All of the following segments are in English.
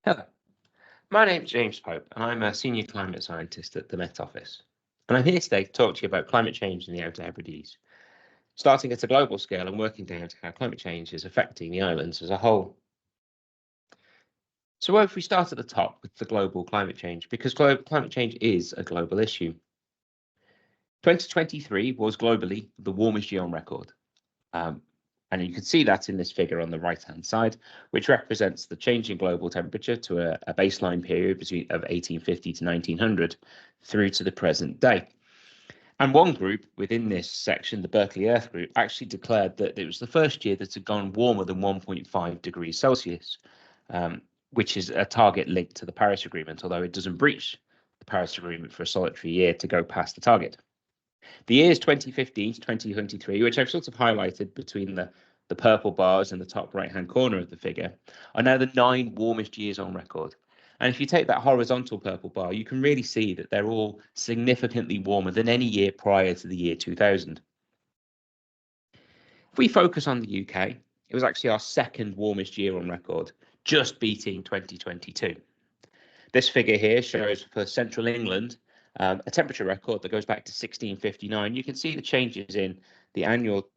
Hello, my name's James Pope, and I'm a senior climate scientist at the Met Office. And I'm here today to talk to you about climate change in the Outer Hebrides, starting at a global scale and working down to how climate change is affecting the islands as a whole. So, if we start at the top with the global climate change, because climate change is a global issue. 2023 was globally the warmest year on record. And you can see that in this figure on the right-hand side, which represents the change in global temperature to a baseline period of 1850 to 1900 through to the present day. And one group within this section, the Berkeley Earth Group, actually declared that it was the first year that had gone warmer than 1.5 degrees Celsius, which is a target linked to the Paris Agreement, although it doesn't breach the Paris Agreement for a solitary year to go past the target. The years 2015 to 2023, which I've sort of highlighted between the purple bars in the top right-hand corner of the figure, are now the 9 warmest years on record. And if you take that horizontal purple bar, you can really see that they're all significantly warmer than any year prior to the year 2000. If we focus on the UK, it was actually our 2nd warmest year on record, just beating 2022. This figure here shows for central England a temperature record that goes back to 1659. You can see the changes in the annual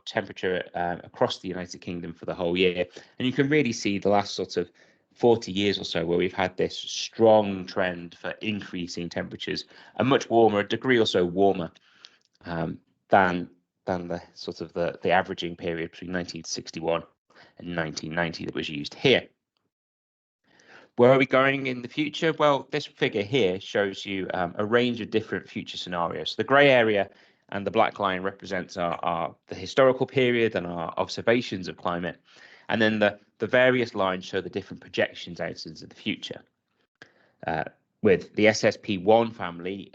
temperature across the United Kingdom for the whole year, and you can really see the last sort of 40 years or so where we've had this strong trend for increasing temperatures, and much warmer, a degree or so warmer than the sort of the averaging period between 1961 and 1990 that was used here. Where are we going in the future? Well, this figure here shows you a range of different future scenarios. The grey area and the black line represents the historical period and our observations of climate. And then the various lines show the different projections out into the future. With the SSP1 family,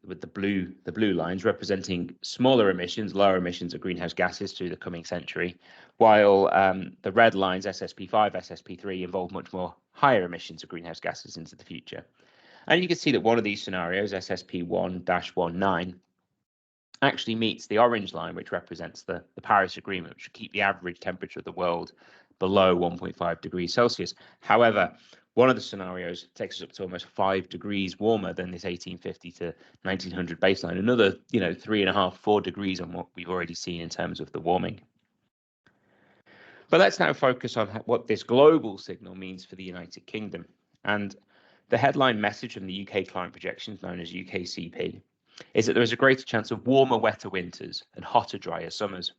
with the blue lines representing smaller emissions, lower emissions of greenhouse gases through the coming century, while the red lines, SSP5, SSP3, involve much more higher emissions of greenhouse gases into the future. And you can see that one of these scenarios, SSP1-19, actually meets the orange line, which represents the Paris Agreement, which should keep the average temperature of the world below 1.5 degrees Celsius. However, one of the scenarios takes us up to almost 5 degrees warmer than this 1850 to 1900 baseline, another 3.5, 4 degrees on what we've already seen in terms of the warming. But let's now focus on what this global signal means for the United Kingdom. And the headline message from the UK climate projections, known as UKCP, is that there is a greater chance of warmer, wetter winters and hotter, drier summers.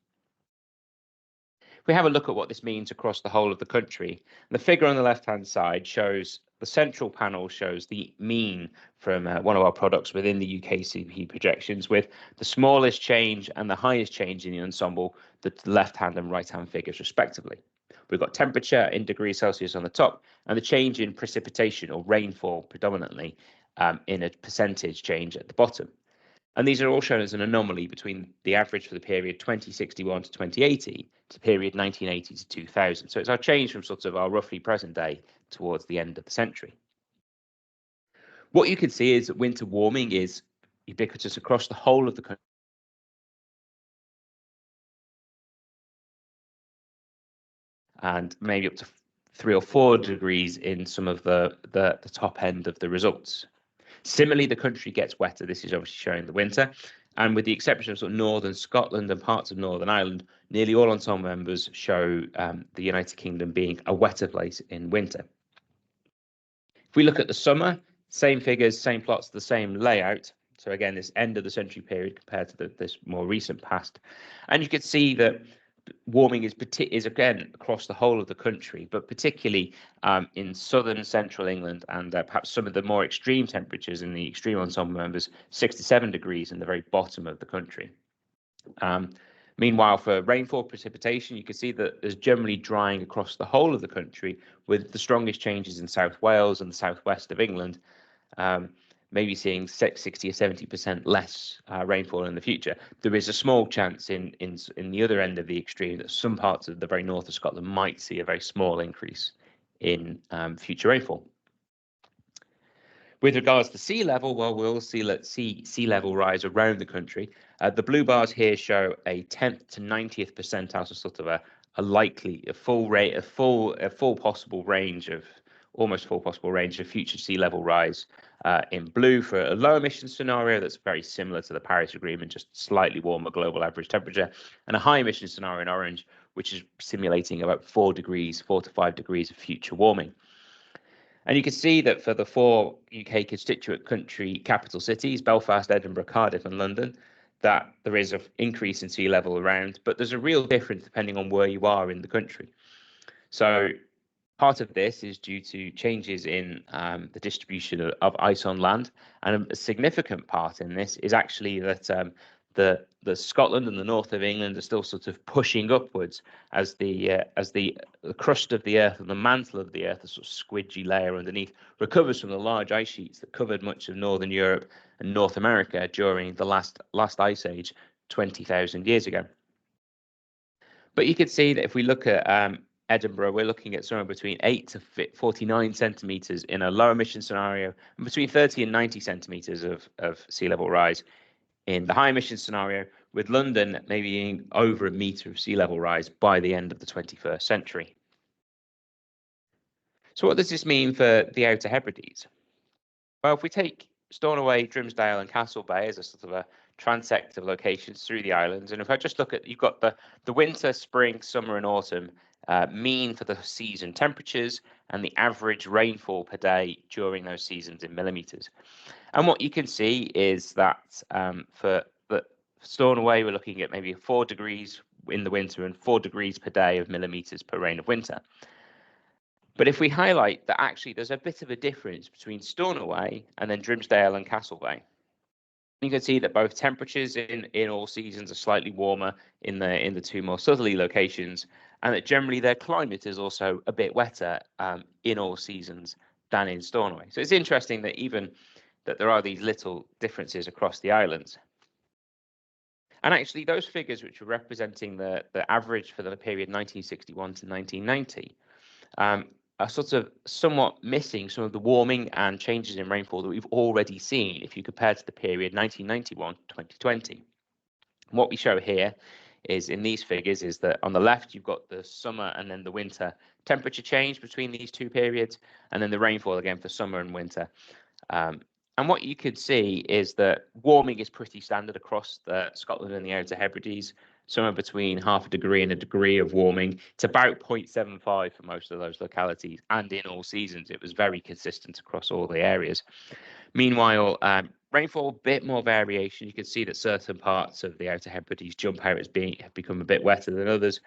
If we have a look at what this means across the whole of the country, the figure on the left-hand side shows the central panel shows the mean from one of our products within the UKCP projections, with the smallest change and the highest change in the ensemble, the left-hand and right-hand figures respectively. We've got temperature in degrees Celsius on the top and the change in precipitation or rainfall predominantly in a percentage change at the bottom. And these are all shown as an anomaly between the average for the period 2061 to 2080 to period 1980 to 2000. So it's our change from sort of our roughly present day towards the end of the century. What you can see is that winter warming is ubiquitous across the whole of the country. And maybe up to 3 or 4 degrees in some of the top end of the results. Similarly, the country gets wetter. This is obviously showing the winter. And with the exception of sort of northern Scotland and parts of Northern Ireland, nearly all ensemble members show the United Kingdom being a wetter place in winter. If we look at the summer, same figures, same plots, the same layout. So again, this end of the century period compared to this more recent past. And you can see that warming is again across the whole of the country, but particularly in southern central England and perhaps some of the more extreme temperatures in the extreme ensemble members, 6 to 7 degrees in the very bottom of the country. Meanwhile, for rainfall precipitation, you can see that there's generally drying across the whole of the country, with the strongest changes in South Wales and the southwest of England. Maybe seeing 60 or 70% less rainfall in the future. There is a small chance in the other end of the extreme that some parts of the very north of Scotland might see a very small increase in future rainfall. With regards to sea level, well, we'll see sea level rise around the country. The blue bars here show a 10th to 90th percentile, so sort of a full possible range of almost full possible range of future sea level rise in blue for a low emission scenario that's very similar to the Paris Agreement, just slightly warmer global average temperature, and a high emission scenario in orange, which is simulating about 4 to 5 degrees of future warming. And you can see that for the 4 UK constituent country capital cities, Belfast, Edinburgh, Cardiff and London, that there is an increase in sea level around, but there's a real difference depending on where you are in the country. So part of this is due to changes in the distribution of ice on land, and a significant part in this is actually that the Scotland and the north of England are still sort of pushing upwards as the crust of the earth and the mantle of the earth, a sort of squidgy layer underneath, recovers from the large ice sheets that covered much of northern Europe and North America during the last ice age 20,000 years ago. But you can see that if we look at Edinburgh, we're looking at somewhere between 8 to 49 centimetres in a low emission scenario, and between 30 and 90 centimetres of sea level rise in the high emission scenario, with London maybe being over a metre of sea level rise by the end of the 21st century. So what does this mean for the Outer Hebrides? Well, if we take Stornoway, Drimsdale and Castlebay as a sort of a transect of locations through the islands, and if I just look at, you've got the winter, spring, summer and autumn mean for the season temperatures and the average rainfall per day during those seasons in millimetres. And what you can see is that for Stornoway, we're looking at maybe 4 degrees in the winter and 4 degrees per day of millimetres per rain of winter. But if we highlight that actually there's a bit of a difference between Stornoway and then Drimsdale and Castlebay, you can see that both temperatures in all seasons are slightly warmer in the 2 more southerly locations, and that generally their climate is also a bit wetter in all seasons than in Stornoway. So it's interesting that even that there are these little differences across the islands. And actually those figures which are representing the average for the period 1961 to 1990 are sort of somewhat missing some of the warming and changes in rainfall that we've already seen if you compare to the period 1991 to 2020. What we show here is in these figures is that on the left you've got the summer and then the winter temperature change between these two periods, and then the rainfall again for summer and winter. And what you could see is that warming is pretty standard across Scotland and the Outer Hebrides, somewhere between 0.5 degree and 1 degree of warming. It's about 0.75 for most of those localities, and in all seasons it was very consistent across all the areas. Meanwhile, rainfall, a bit more variation. You can see that certain parts of the Outer Hebrides jump out as have become a bit wetter than others.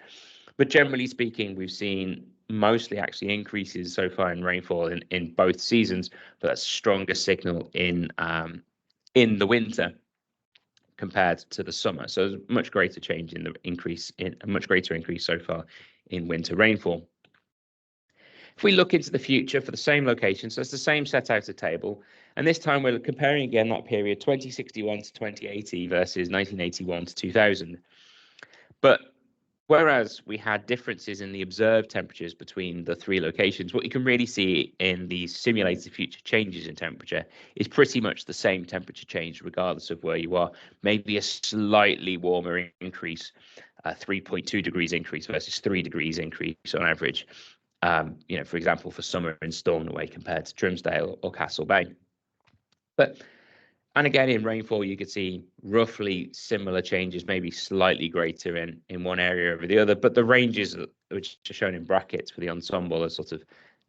But generally speaking, we've seen mostly actually increases so far in rainfall in both seasons, but that's a stronger signal in the winter compared to the summer. So there's a much greater change in the increase, in a much greater increase so far in winter rainfall. If we look into the future for the same location, so it's the same set out a table, and this time we're comparing again that period 2061 to 2080 versus 1981 to 2000. But whereas we had differences in the observed temperatures between the 3 locations, what you can really see in these simulated future changes in temperature is pretty much the same temperature change regardless of where you are. Maybe a slightly warmer increase, 3.2 degrees increase versus 3 degrees increase on average. For example, for summer in Stornoway compared to Drimsdale or Castlebay. And again, in rainfall, you could see roughly similar changes, maybe slightly greater in one area over the other. But the ranges, which are shown in brackets for the ensemble, are sort of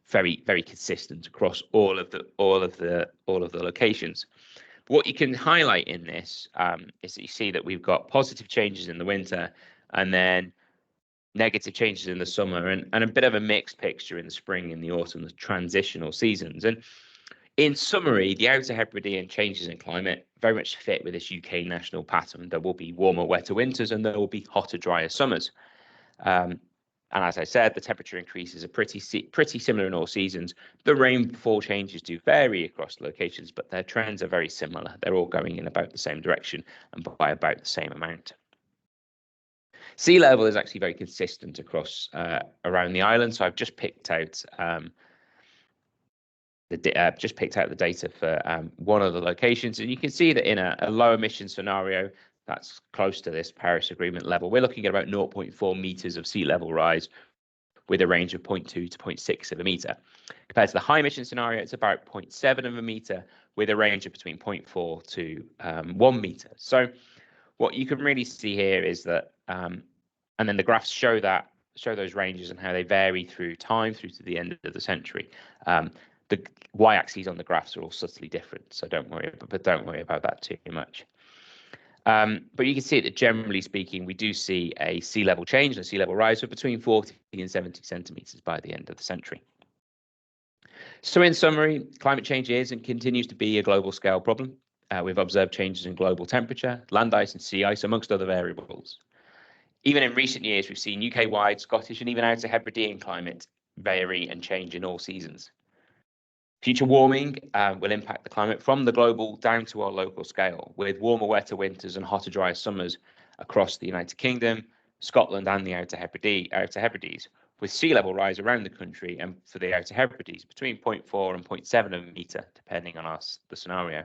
very, very consistent across all of the locations. What you can highlight in this is that you see that we've got positive changes in the winter, and then negative changes in the summer, and a bit of a mixed picture in the spring and the autumn, the transitional seasons. And in summary, the Outer Hebridean changes in climate very much fit with this UK national pattern. There will be warmer, wetter winters, and there will be hotter, drier summers. And as I said, the temperature increases are pretty similar in all seasons. The rainfall changes do vary across locations, but their trends are very similar. They're all going in about the same direction and by about the same amount. Sea level is actually very consistent across around the island. So I've just picked out the data for one of the locations, and you can see that in a low emission scenario that's close to this Paris Agreement level, we're looking at about 0.4 meters of sea level rise, with a range of 0.2 to 0.6 of a metre. Compared to the high emission scenario, it's about 0.7 of a metre with a range of between 0.4 to 1 metre. So what you can really see here is that, and then the graphs show those ranges and how they vary through time through to the end of the century. The y-axes on the graphs are all subtly different, so don't worry about that too much. But you can see that generally speaking, we do see a sea level change and a sea level rise of between 40 and 70 centimetres by the end of the century. So in summary, climate change is and continues to be a global scale problem. We've observed changes in global temperature, land ice and sea ice, amongst other variables. Even in recent years, we've seen UK-wide, Scottish and even Outer Hebridean climate vary and change in all seasons. Future warming will impact the climate from the global down to our local scale, with warmer, wetter winters and hotter, drier summers across the United Kingdom, Scotland and the Outer Hebrides, with sea level rise around the country and for the Outer Hebrides between 0.4 and 0.7 of a metre, depending on the scenario.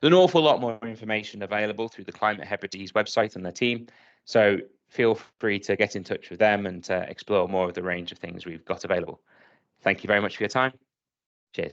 There's an awful lot more information available through the Climate Hebrides website and their team, so feel free to get in touch with them and to explore more of the range of things we've got available. Thank you very much for your time. Cheers.